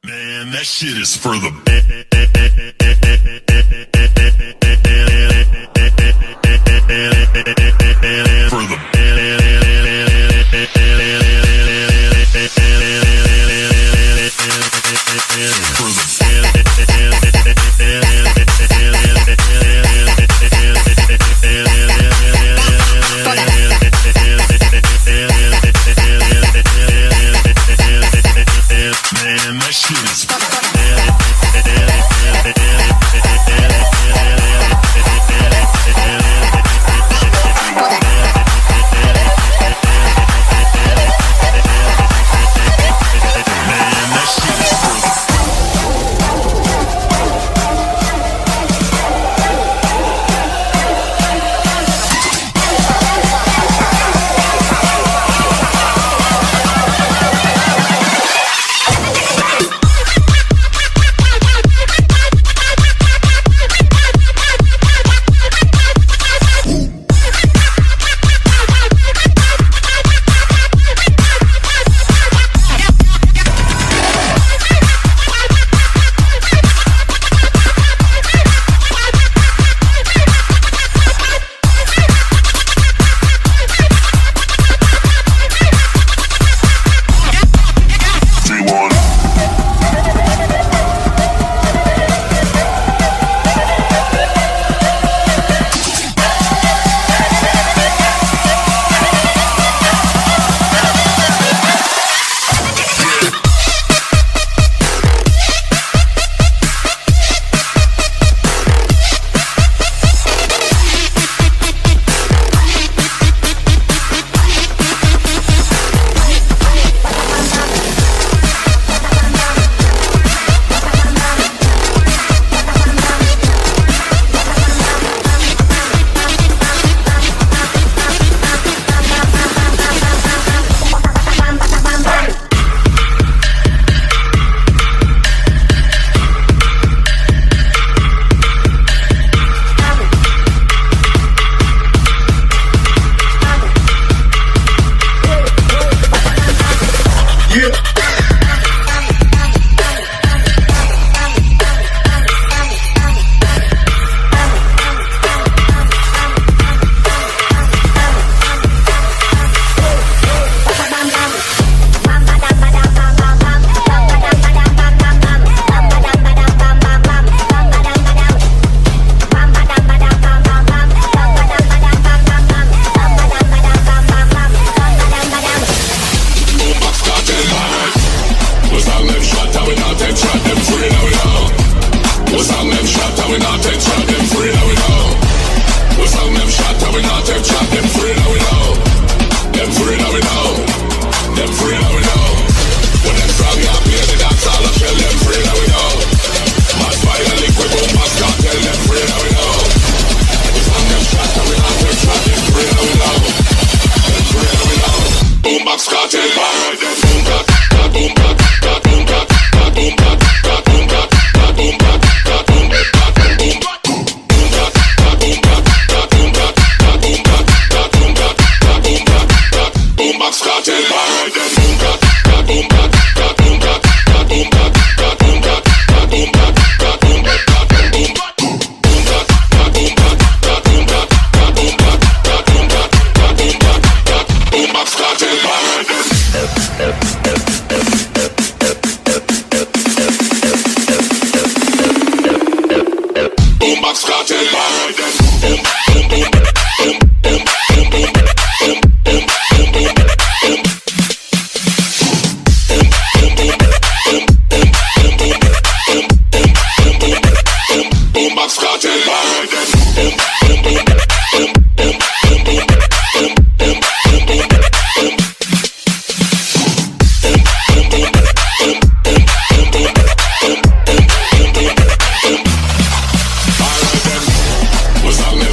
Man, that shit is for the for the man, that shit is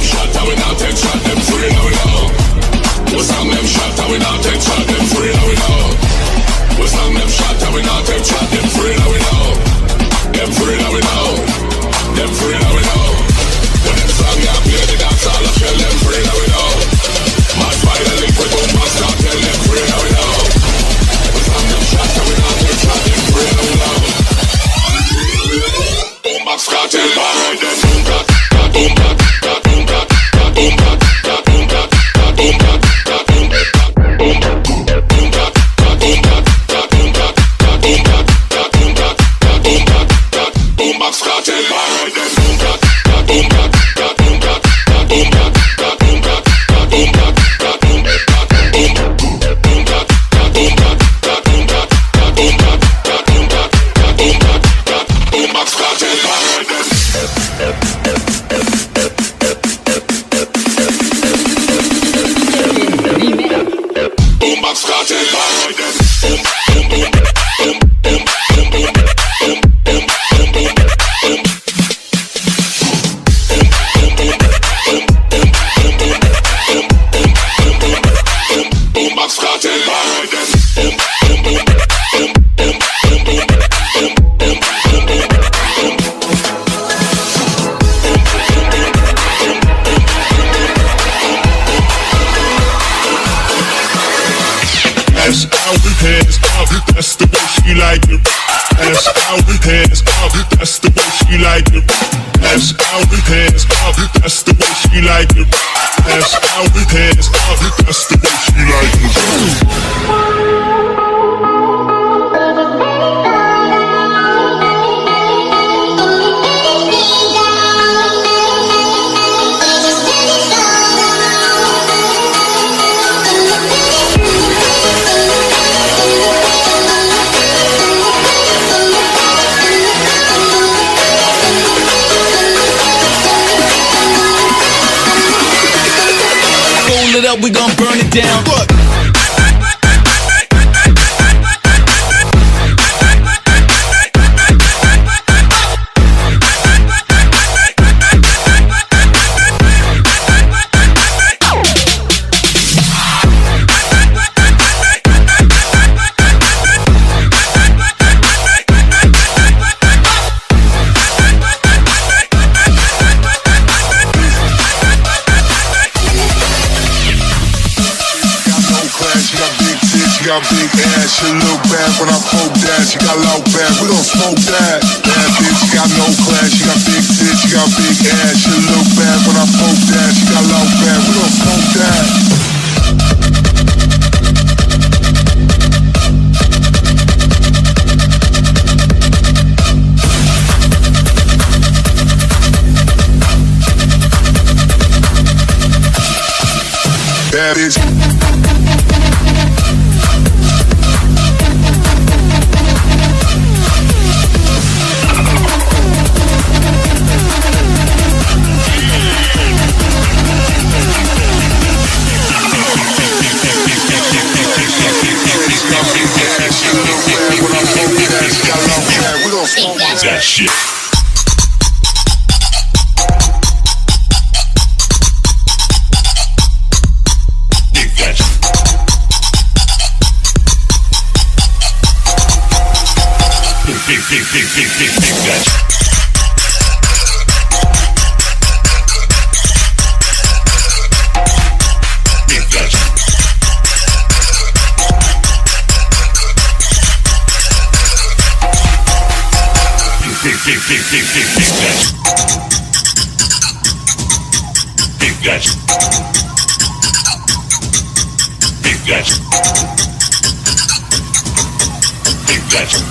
Shut down without like it. Ass out, hands up, that's the way she like it. Ass out, hands up, that's the way she like it. Ass out, hands up, that's the way she like it. It up, we gon' burn it down. Look. Got big ass, she look bad when I poke that. She got low back, we gon' smoke that. Bad bitch, she got no class. She got big tits, she got big ass. She look bad when I poke that. She got low back, we gon' smoke that. Bad bitch. That shit. Dig that shit. Dig that shit.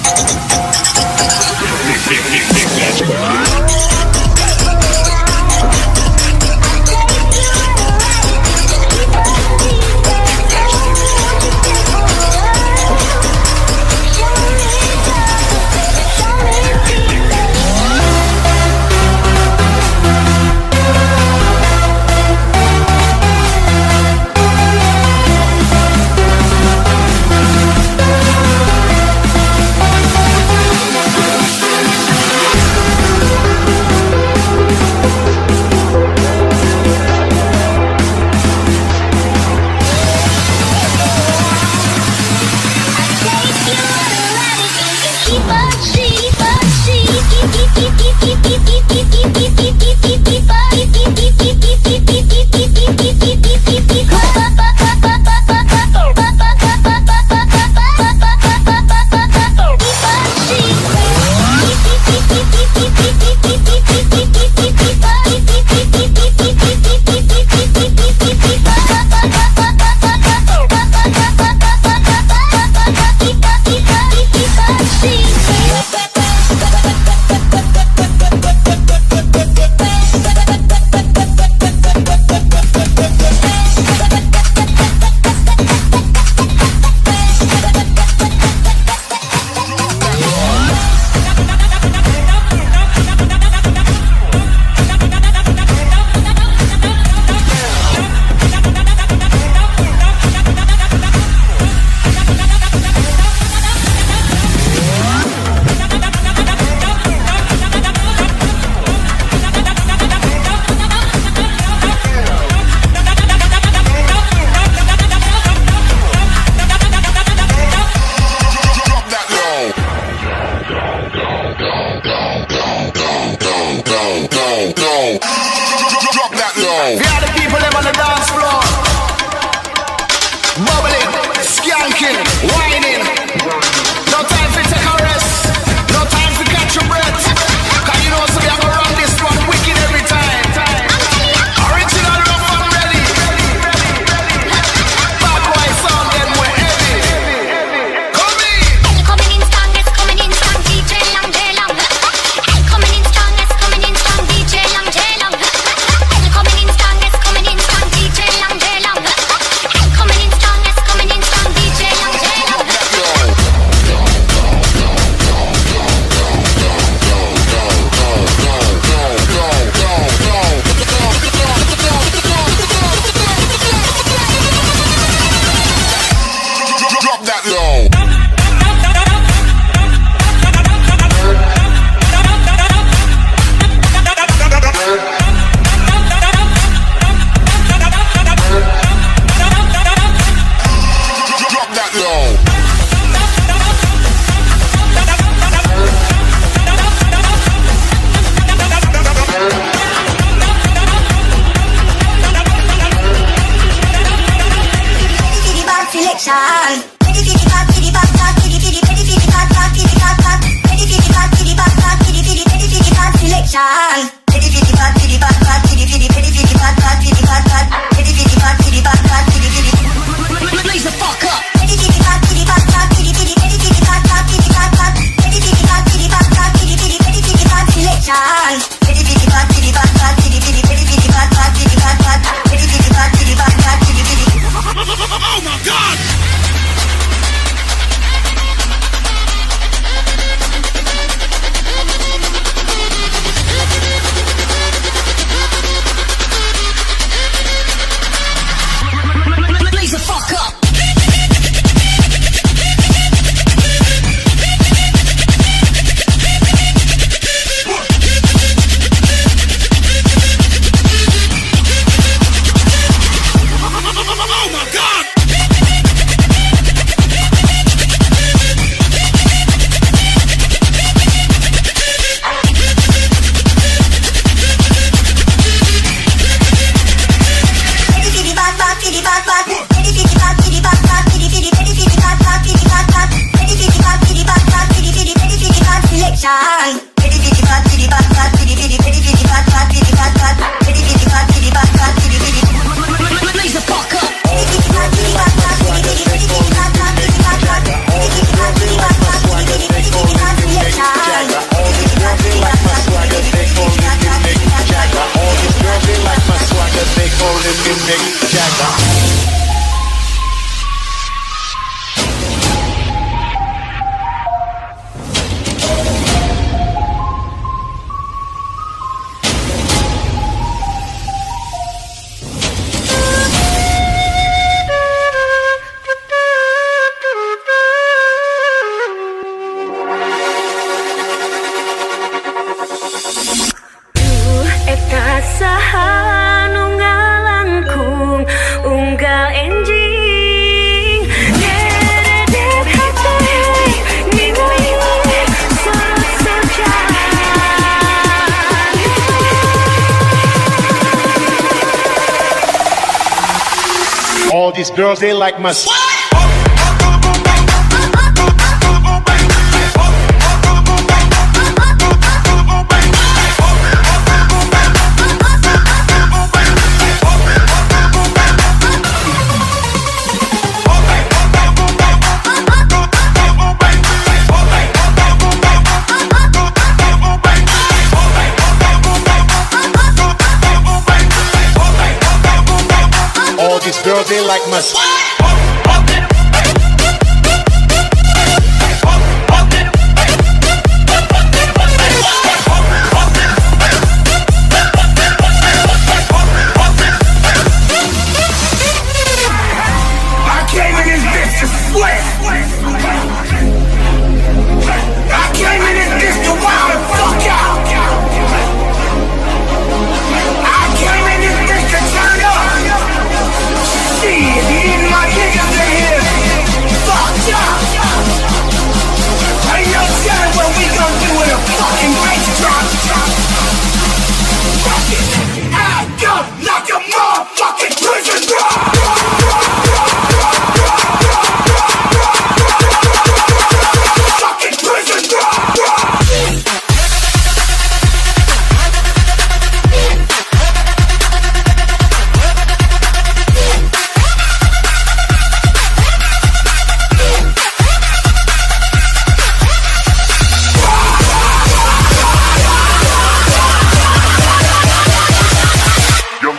We are the people them on the dance floor, bubbling, skanking, whining. No time for take a reaction. Pity pity bad pity bad bad pity pity pity pity bad bad pity bad bad pity pity bad pity bad bad pity pity. Raise the fuck up. Pity pity bad pity bad bad pity pity pity pity bad bad pity bad bad pity pity bad pity bad bad pity pity pity pity bad reaction. Pity pity bad pity bad bad pity pity pity bad bad pity bad bad. All these girls they like my swagger, they calling me Mick Jagger. All these girls, they like my These girls, they like my I came in this bitch to sweat. I came in this bitch to wild the fuck out. I came in this bitch to turn up. Shit, even my niggas in here fucked up. Ain't no telling what we gon' do with a fucking bass drop. Fuck it, act up like a motherfucking prison drop. Fucking prison drop.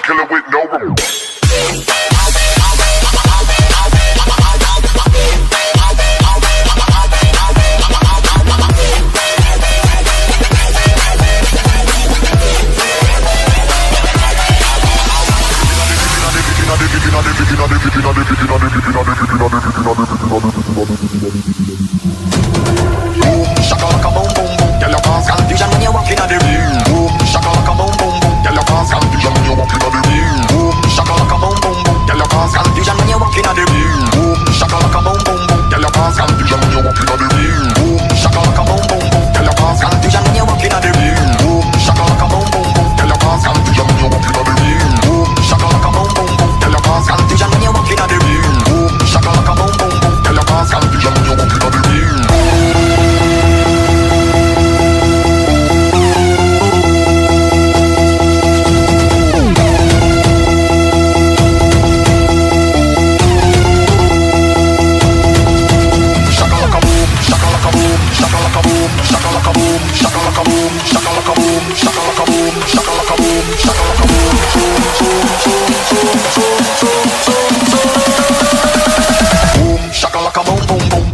Killer with no room. shakalaka boom boom boom, girl you cause confusion when you walk inna the room. Boom, shakalaka boom boom boom, girl you cause confusion when you walk inna the room. Boom, shakalaka boom boom boom, girl you cause confusion when you walk inna the room. Boom, shakalaka boom boom boom, girl you cause confusion when you walk inna the room. Boom, shakalaka boom boom boom, girl you cause confusion when you walk inna the room. Boom, shakalaka boom boom boom, girl you cause confusion when you walk inna the room. Boom, shakalaka boom boom boom, girl you cause confusion when you walk inna the room. Boom, shakalaka boom boom boom, girl you cause confusion when you walk inna the room. Shakalaka boom boom boom.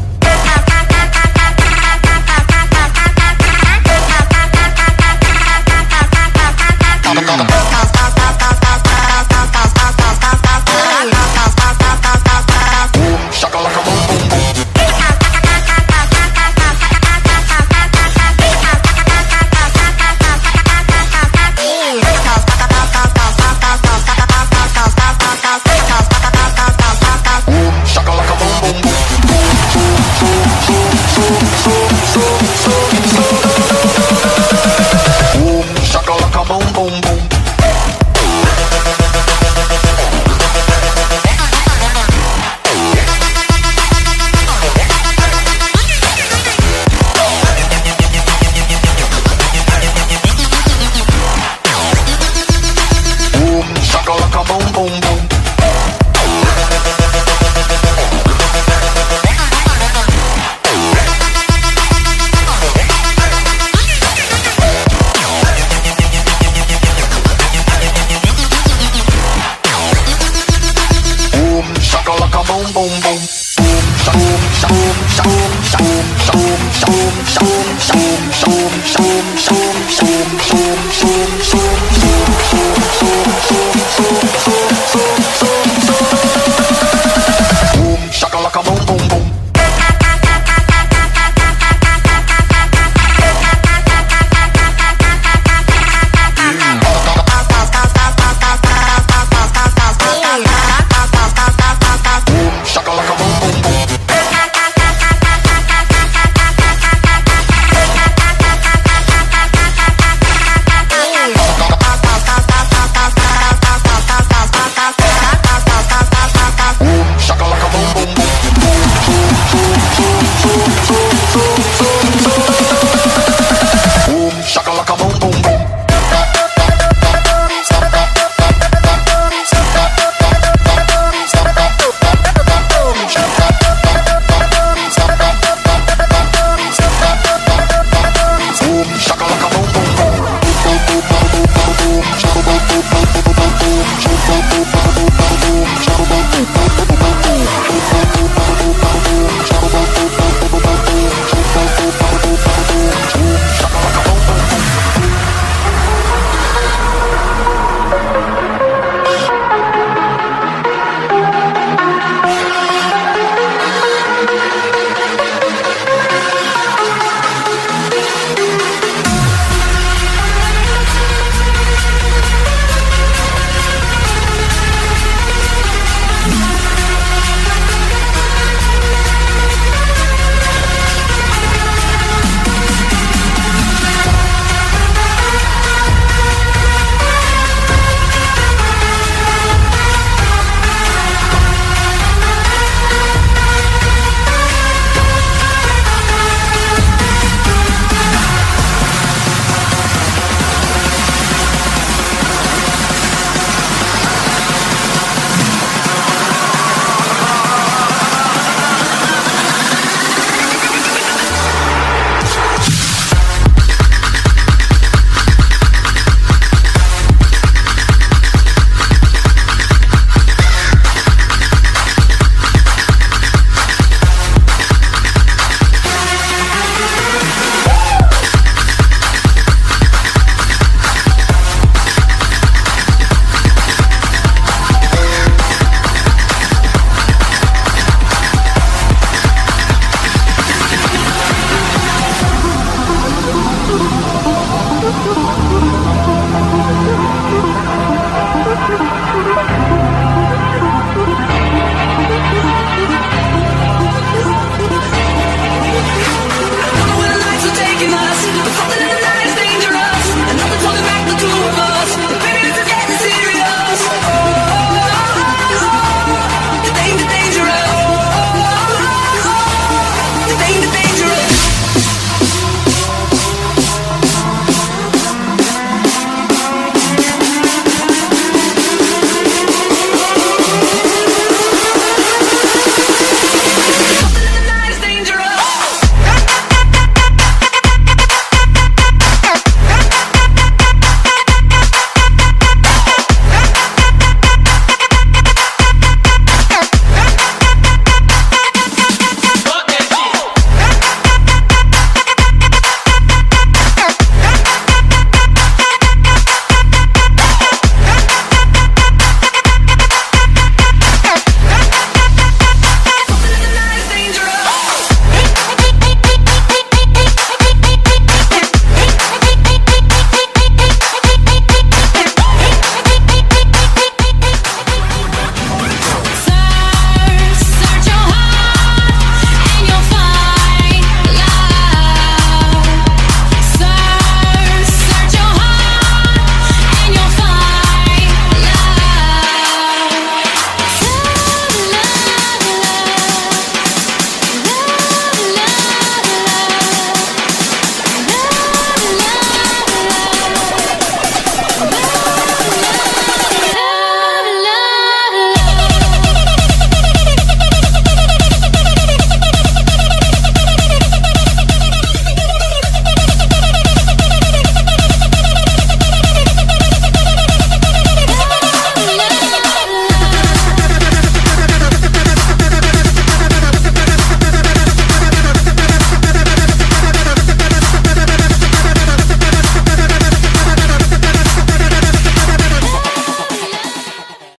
Thank you.